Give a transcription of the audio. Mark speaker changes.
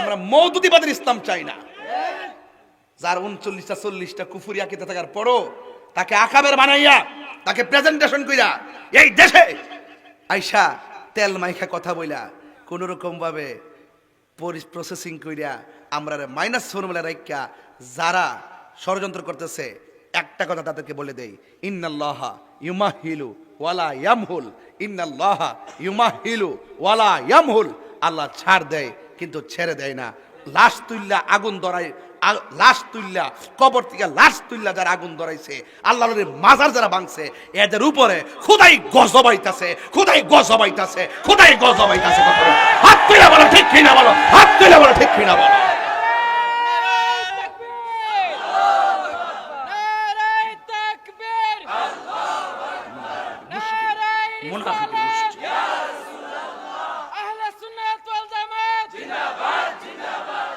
Speaker 1: আমরা মওদুদিবাদের ইসলাম চাই না। যার 39টা 40টা কুফরি আকীদা থাকার পরও তাকে আকাবের বানাইয়া, তাকে প্রেজেন্টেশন কইরা এই দেশে আইসা তেল মাইখা কথা বইলা কোন রকম ভাবে প্রসেসিং কইরা আমরা মাইনাস ফর্মুলা রাইখা যারা ষড়যন্ত্র করতেছে, একটা কথা তাদেরকে বলে দেই, ইন্নাল্লাহা ইউমাহিলু ওয়ালা ইয়ামহুল, ইন্নাল্লাহা ইউমাহিলু ওয়ালা ইয়ামহুল। আল্লাহ ছাড় দেয় কিন্তু ছেড়ে দেয় না। লাশ তুইল্লা আগুন ধরায়, লাশ তুইল্লা কবর থেকে লাশ তুইল্লা যারা আগুন ধরাইছে, আল্লাহর মাজার যারা ভাঙছে, এদের উপরে খোদাই গজব আইতাছে, খোদাই গজব আইতাছে, খোদাই গজব আইতাছে। হাত তুইলা বলো ঠিক কিনা বলো, হাত তুইলা বলো